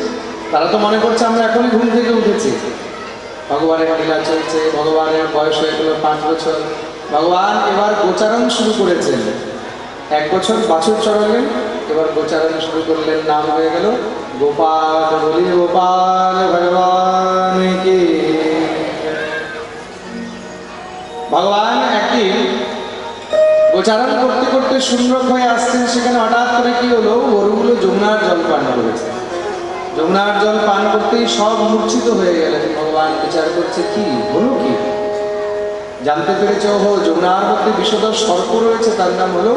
তারা তো মনে করছে আমরা এখনই ঘুম থেকে উঠেছি। ভগবানের লীলা চলছে। ভগবানের বয়স হয়ে গেল 5 বছর। ভগবান এবার গোচারণ শুরু করেছেন। 1 বছর বাছুর চড়ালেন, এবার গোচারণ শুরু করলেন। নাম হয়ে গেল গোপাল। বলি গোপাল ভগবান কি। ভগবান একদিন গোচারণ করতে করতে শূন্যক হয়ে আসছেন। সেখানে হঠাৎ করে কি হলো, গরুগুলো যমুনার জল পান করেছে। যমুনার জল পান করতেই সব মূর্ছিত হয়ে গেলেন। ভগবান বিচার করছে কি হলো কি। জানতে পেরেছে ওহো যমুনার মধ্যে বিষধর সর্প রয়েছে, তার নাম হলো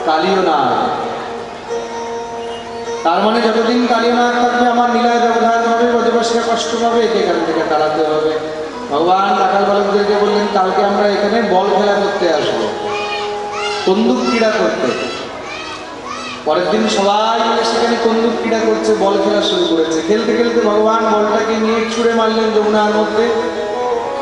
কালীয় নাগ। তার মানে যতদিন কালীয় নাগ থাকবে আমার লীলায় ব্যবধান হবে, ব্রজবাসীরা কষ্ট পাবে, এখান থেকে তাড়াতে হবে। ভগবান রাখাল বালকদেরকে বললেন কালকে আমরা এখানে বল খেলা করতে আসবো, কন্দুক ক্রীড়া করতে। পরের দিন সবাই মিলে সেখানে কন্দুক ক্রীড়া করছে, বল খেলা শুরু করেছে। খেলতে খেলতে ভগবান বলটাকে নিয়ে ছুঁড়ে মারলেন যমুনার মধ্যে।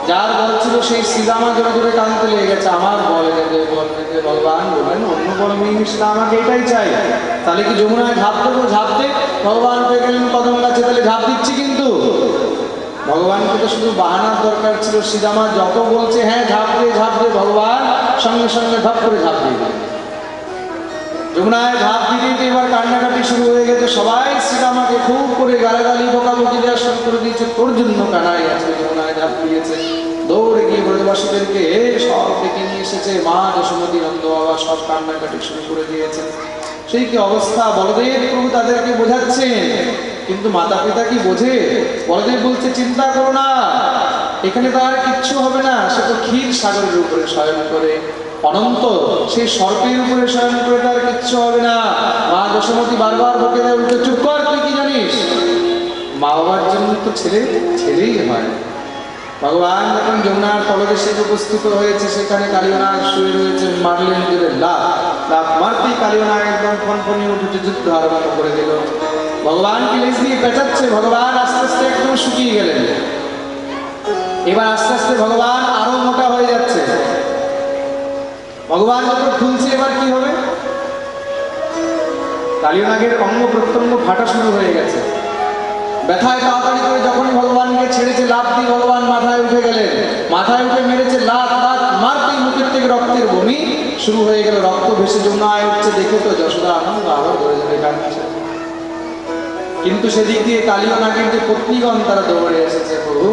যার বল ছিল সেই শ্রীরামা জোরে জোরে টানতে লেগে গেছে, আমার বল এনে বল এনে। ভগবান বললেন অন্য বল নিয়ে নিস না, আমাকে এটাই চাই। তাহলে কি যমুনায় ঝাঁপ দেবো? ঝাঁপ দে। ভগবান পেয়ে গেলেন কদম গাছে, তাহলে ঝাঁপ দিচ্ছি। কিন্তু ভগবানকে তো শুধু বাহানার দরকার ছিল। শ্রীরামা যত বলছে হ্যাঁ ঝাঁপ দে ঝাঁপ দে, ভগবান সঙ্গে সঙ্গে ধপ করে ঝাঁপ দিয়ে দিলেন। যমুনায় ঝাঁপ দিয়ে দিতে এবার কান্নাকাটি শুরু হয়ে গেছে। সবাই শ্রীরামাকে খুব করে গালাগালি বকাবকি দেওয়া শুরু করে দিয়েছে। তোর জন্য কানাই আজকে যমুনায় ঝাঁপ দিয়েছে। দৌড়ে গিয়ে ব্রজবাসীদেরকে সব ডেকে নিয়ে এসেছে। মা যশোমতী নন্দ বাবা সব কান্নাকাটি শুরু করে দিয়েছে। সেই কি অবস্থা, বলদেব প্রভু তাদেরকে বোঝাচ্ছেন, কিন্তু মাতা পিতা কি বোঝে? বলদেব বলছে চিন্তা করো না, এখানে তার কিচ্ছু হবে না। সে তো ক্ষীর সাগরের উপরে শয়ন করে, অনন্ত সেই সর্পের উপরে শয়ন করে, তার কিচ্ছু হবে না। মা যশোমতী বারবার বকে দেয়, উল্টো চুপ কর, তুই কি জানিস? মা বাবার জন্য তো ছেলেই হয়। ভগবান যখন যমুনার তলদেশে উপস্থিত হয়েছে, সেখানে কালীয় নাগ শুয়ে রয়েছে। মারলেন জোরে লাফ, লাফ মারতেই কালীয় নাগ একদম ফনফনিয়ে উঠেছে, যুদ্ধ আরম্ভ করে দিল। ভগবান লেজ দিয়ে পেঁচাচ্ছে। ভগবান আস্তে আস্তে একদম শুকিয়ে গেলেন। এবার আস্তে আস্তে ভগবান আরো মোটা হয়ে যাচ্ছে। ভগবান যখন খুলছে এবার কি হবে, কালীয় নাগের অঙ্গ প্রত্যঙ্গ ফাটা শুরু হয়ে গেছে। ব্যথায় তাড়াতাড়ি করে যখনই ভগবানকে ছেড়েছে, লাফ দিয়ে ভগবান মাথায় উঠে গেলেন, মাথায় উঠে মেরেছে লাত, মারতেই মুখের থেকে রক্তের বমি শুরু হয়ে গেল, রক্ত ভেসে যমুনায় উঠছে। দেখে তো যশোদা আনন্দ আবার ধরে ধরে কাঁদছে। কিন্তু সেদিক দিয়ে কালীয় নাগের যে পত্নীগণ তারা দৌড়ে এসেছে, প্রভু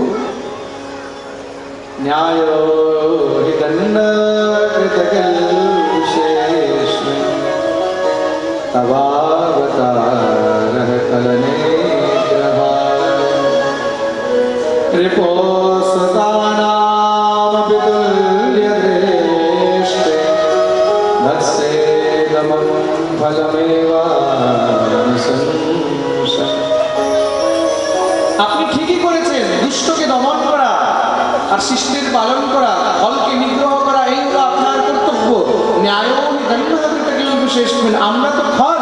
ন্যায় দণ্ড কৃতকল্পশেষ তবাবতারঃ কলনেত্রভার রিপোঃসতানামপি তুল্যদৃষ্টে ভৎসেদমং ফলমেবানুশংসৎ। আপনি ঠিকই করেছেন, দুষ্টকে দমন করা আর শিষ্টের পালন করা, ফলকে নিগ্রহ করা, এই হলো আপনার কর্তব্য। ন্যায় শেষ আমরা তো ফল।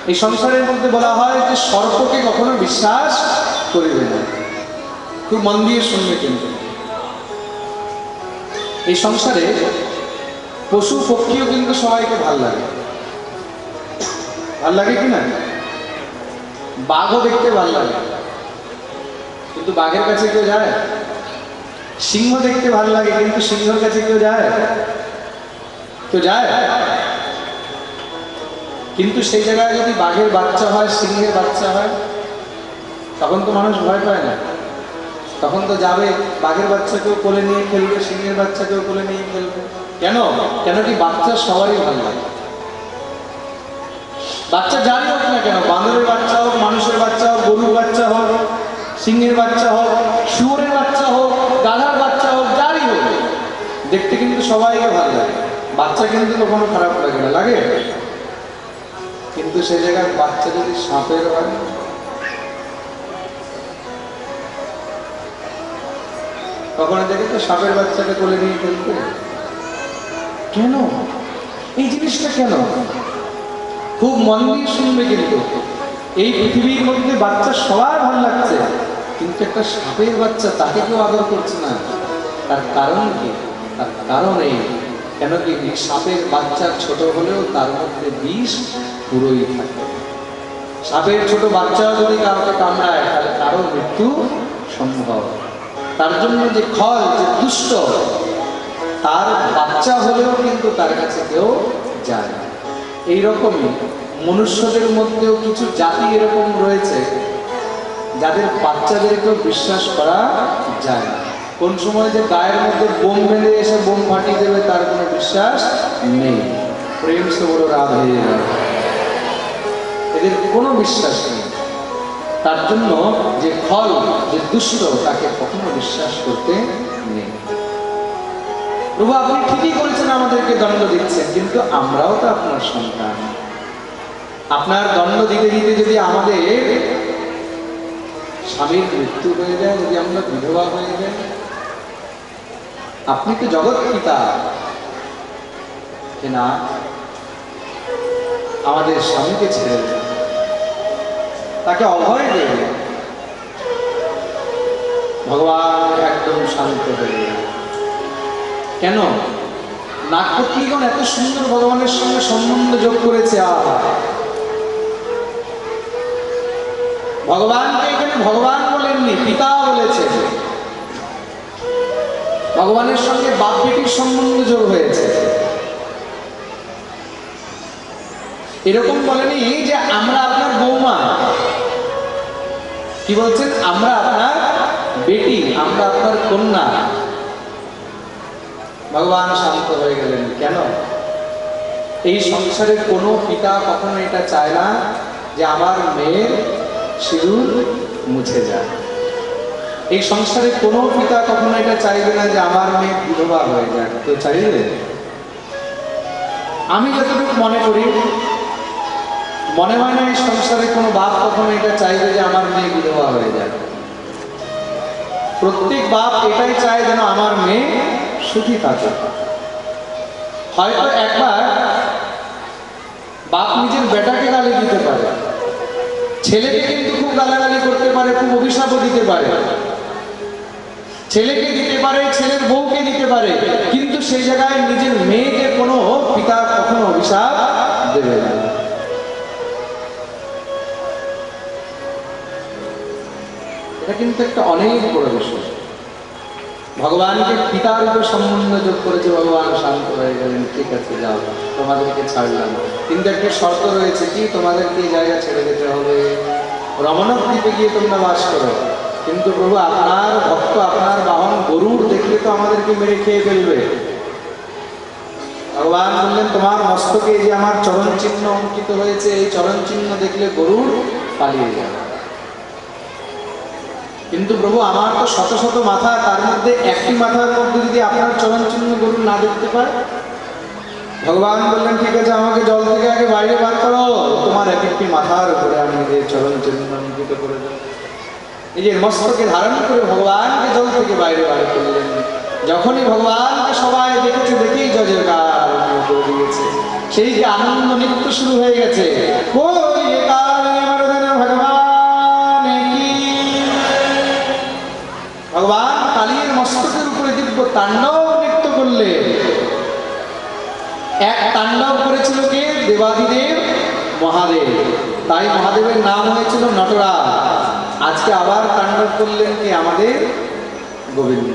এই সংসারের মধ্যে বলা হয় যে সর্পকে কখনো বিশ্বাস করিবে না। খুব মন দিয়ে শুনবে। কিন্তু এই সংসারে পশু পক্ষীও কিন্তু সবাইকে ভাল লাগে। ভাল লাগে কিনা? বাঘও দেখতে ভাল লাগে, কিন্তু বাঘের কাছে কেউ যায়? সিংহ দেখতে ভাল লাগে, কিন্তু সিংহের কাছে কেউ যায়? কেউ যায়? কিন্তু সেই জায়গায় যদি বাঘের বাচ্চা হয়, সিংহের বাচ্চা হয়, তখন তো মানুষ ভয় পায় না। তখন তো যাবে, বাঘের বাচ্চাকেও কোলে নিয়ে খেলবে, সিংহের বাচ্চাকেও কোলে নিয়ে খেলবে। কেন? কেন কি বাচ্চা সবারই ভালো লাগে। বাচ্চা যারই হোক না কেন, বাঁদরের বাচ্চা হোক, মানুষের বাচ্চা হোক, গরুর বাচ্চা হোক, সিংহের বাচ্চা হোক, শুয়োরের বাচ্চা হোক, গাধার বাচ্চা হোক, যারই হোক, দেখতে কিন্তু সবাইকে ভালো লাগে। বাচ্চা কিন্তু কখনো খারাপ লাগে না, লাগে? কিন্তু সে জায়গায় বাচ্চা যদি সাপের হয়, কখনো দেখে তো সাপের বাচ্চাকে কোলে নিয়ে খেলতে। কেন এই জিনিসটা? কেন? খুব মন দিয়ে শুনবে। কিন্তু এই পৃথিবীর মধ্যে বাচ্চা সবার ভালো লাগছে, কিন্তু একটা সাপের বাচ্চা তাকে কেউ আদর করছে না। তার কারণ কি? তার কারণ এই, কেন কি সাপের বাচ্চা ছোট হলেও তার মধ্যে বিষ পুরোই থাকে। সাপের ছোট বাচ্চা যদি কাউকে কামড়ায়, তাহলে কারো মৃত্যু সম্ভব। তার জন্য যে খল, যে দুষ্ট, তার বাচ্চা হলেও কিন্তু তার কাছে কেউ যায় না। এইরকমই মনুষ্যদের মধ্যেও কিছু জাতি এরকম রয়েছে যাদের বাচ্চাদেরকেও বিশ্বাস করা যায় না। কোন সময় যে গায়ের মধ্যে বোম মেরে এসে বোম ফাটিয়ে দেবে তার কোনো বিশ্বাস নেই। প্রেম সে বড় রাধ হয়ে যাবে, এদের কোনো বিশ্বাস নেই। তার জন্য যে ফল, যে দুষ্ট, তাকে কখনো বিশ্বাস করতে নেই। প্রভু আপনি ঠিকই করেছেন, আমাদেরকে দণ্ড দিচ্ছেন, কিন্তু আমরাও তো আপনার সন্তান। আপনার দণ্ড দিতে দিতে যদি আমাদের স্বামীর মৃত্যু হয়ে যায়, যদি আমরা বিধবা হয়ে যাই, আপনি তো জগৎ পিতা, না আমাদের স্বামীকে ছেড়ে দেন, তাকে অভয় দেবে। ভগবান একদম শান্ত হয়ে গেলেন। কেন? নাগপত্নীগণ এত সুন্দর ভগবানের সঙ্গে সম্বন্ধ যোগ করেছে। ভগবানকে এখানে ভগবান বলেননি, পিতা বলেছে। ভগবানের সঙ্গে বাপ বেটির সম্বন্ধ যোগ হয়েছে। এরকম বলেনি যে আমরা আপনার বৌমা, কি বলছেন? আমরা আপনার বেটি, আমরা আপনার কন্যা। ভগবান শান্ত হয়ে গেলেন। কেন? এই সংসারে কোনো পিতা কখনো এটা চায় না যে আমার মেয়ের সিঁদুর মুছে যায়। এই সংসারে কোনো পিতা কখনো এটা চাইবে না যে আমার মেয়ে বিধবা হয়ে যায়। কেউ চাইবে? আমি যতটুকু মনে করি, মনে হয় না এই সংসারে কোনো বাপ কখনো এটা চাইবে যে আমার মেয়ে বিধবা হয়ে যায়। প্রত্যেক বাপ এটাই চায় যেন আমার মেয়ে সুখী থাকে। হয়তো একবার বাপ নিজের বেটাকে গালি দিতে পারে, ছেলেকে কিন্তু খুব গালাগালি করতে পারে, খুব অভিশাপও দিতে পারে, ছেলেকে দিতে পারে, ছেলের বউকে দিতে পারে, কিন্তু সেই জায়গায় নিজের মেয়েকে কোনো পিতা কখনো অভিশাপ দেবে না। এটা কিন্তু একটা অনেক বড় বিষয়। ভগবানকে পিতার উপর সম্বন্ধ যোগ করেছে, ভগবান শান্ত হয়ে গেলেন, ঠিক আছে যাও তোমাদেরকে ছাড়লাম, কিন্তু একটা শর্ত রয়েছে, কি তোমাদেরকে এই জায়গা ছেড়ে যেতে হবে, রমণক দ্বীপে গিয়ে তোমরা বাস করো। কিন্তু প্রভু আপনার ভক্ত, আপনার বাহন গরুর দেখলে তো আমাদেরকে মেরে খেয়ে ফেলবে। ভগবান বললেন তোমার মস্তকে যে আমার চরণ চিহ্ন অঙ্কিত হয়েছে, এই চরণ চিহ্ন দেখলে গরুর পালিয়ে যাবে। কিন্তু প্রভু আমার তো শত শত মাথা, তার মধ্যে একটি মাথার মধ্যে যদি আপনার চরণ চিহ্ন গরু না দেখতে পায়। ভগবান বললেন ঠিক আছে আমাকে জল থেকে আগে বাইরে বার করো, তোমার এক একটি মাথার উপরে আমি যে চরণ চিহ্ন অঙ্কিত করে দেব। নিজের মস্তকে ধারণ করে ভগবানকে জল থেকে বাইরে বার করলেন। যখনই ভগবানকে সবাই দেখেছে, দেখেই জজের কার করে দিয়েছে, সেই যে আনন্দ নৃত্য শুরু হয়ে গেছে। ভগবান কালীর মস্তকের উপরে দিব্য তাণ্ডব নৃত্য করলেন। এক তাণ্ডব করেছিল কে? দেবাদিদেব মহাদেব, তাই মহাদেবের নাম হয়েছিল নটরাজ। আজকে আবার তাণ্ডব করলেন কে? আমাদের গোবিন্দ।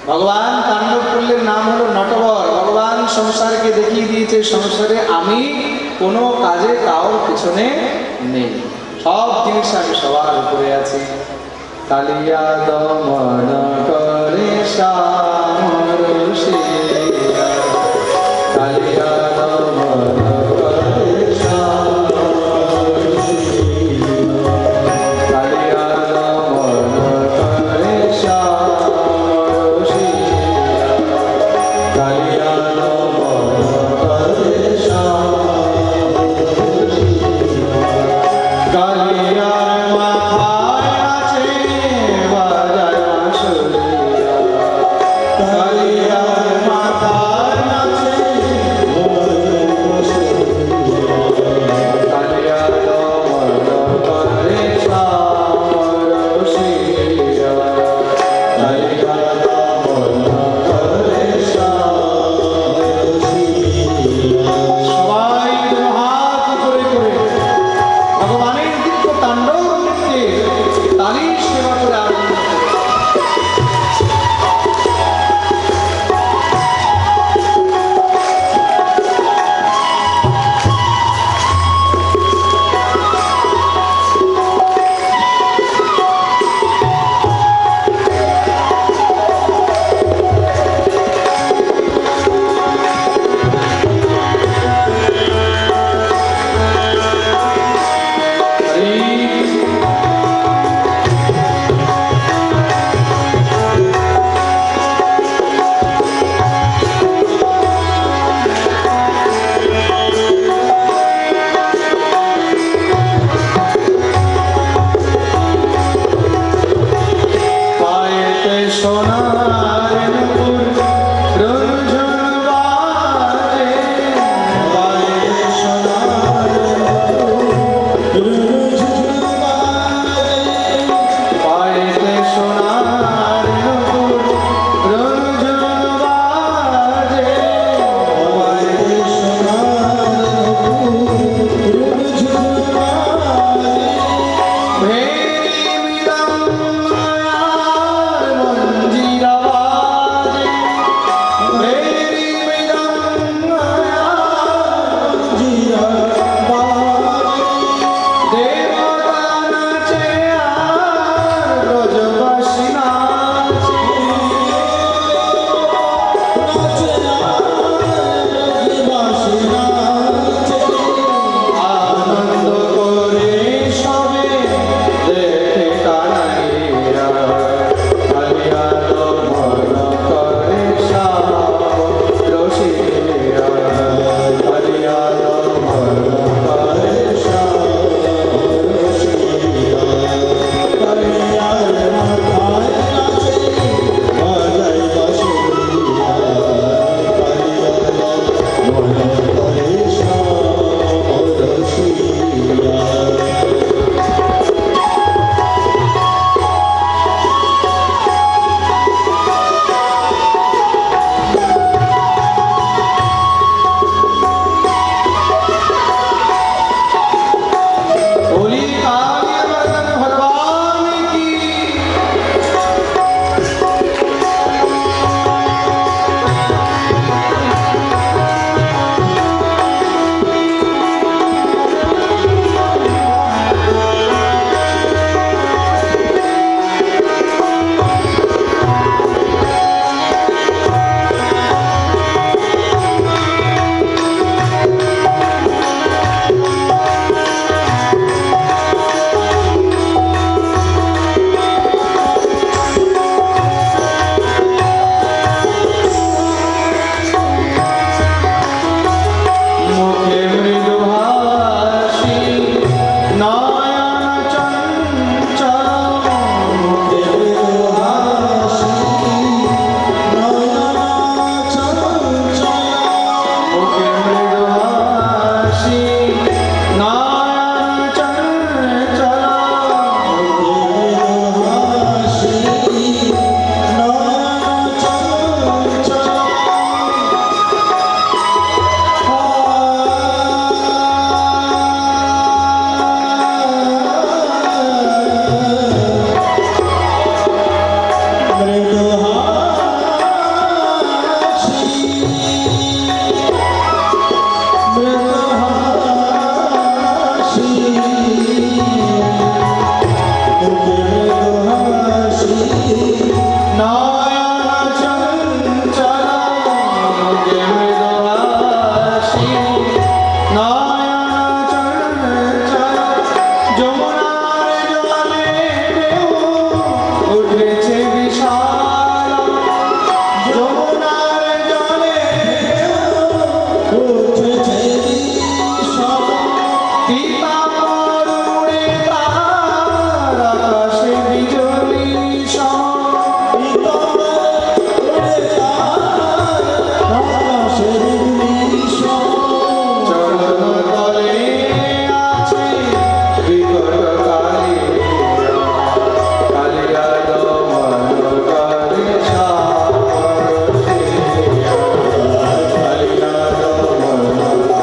ভগবান তাণ্ডব করলেন, নাম হলো নটবর। ভগবান সংসারকে দেখিয়ে দিয়েছে, সংসারে আমি কোনো কাজে কারোর পিছনে নেই, সব জিনিস আমি সবার উপরে আছি। কালিয়া দমন করে শ্যামরসিয়া, কালিয়া দমন করে শ্যামরসিয়া, কালিয়া দমন করে শ্যামরসিয়া, কালিয়া দমন করে শ্যামরসিয়া, কালিয়ার মাথায় আছে বাজায় বাঁশুরিয়া, পীতাম্বর উড়ে তার আকাশে বিজলি সম। চরণ তলে আছে বিকট কালিয়া, কালিয়া দমন করে সাপরসিয়া, কালিয়া দমন করে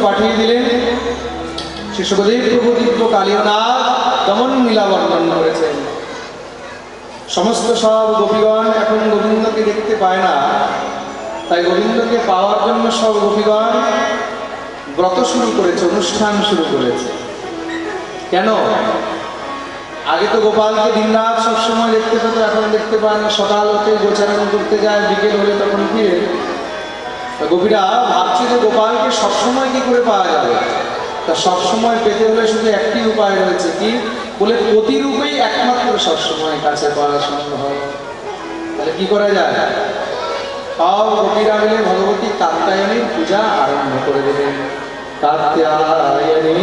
পাঠিয়ে দিলেন। শ্রী সুখদেব প্রভু দিব্য কালীনাথ দমন লীলা বর্ণন করেছেন। সমস্ত সব গোপীগণ এখন গোবিন্দকে দেখতে পায় না, তাই গোবিন্দকে পাওয়ার জন্য সব গোপীগণ ব্রত শুরু করেছে, অনুষ্ঠান শুরু করেছে। কেন? আগে তো গোপালকে দিনরাত সবসময় দেখতে পেত, এখন দেখতে পায় না। সকাল হতে গোচারণ করতে যায়, বিকেল হলে তখন ফিরে। গোপীরা ভাবছে যে গোপালকে সবসময় কি করে পাওয়া যাবে। তা সবসময় পেতে হলে শুধু একটি উপায় রয়েছে, কি বলে প্রতিরূপেই একমাত্র সবসময় কাছে পাওয়া সম্ভব। তাহলে কি করা যায়? সব গোপীরা মিলে ভগবতী কাত্যায়নীর পূজা আরম্ভ করে দেবেন। কাত্যায়নী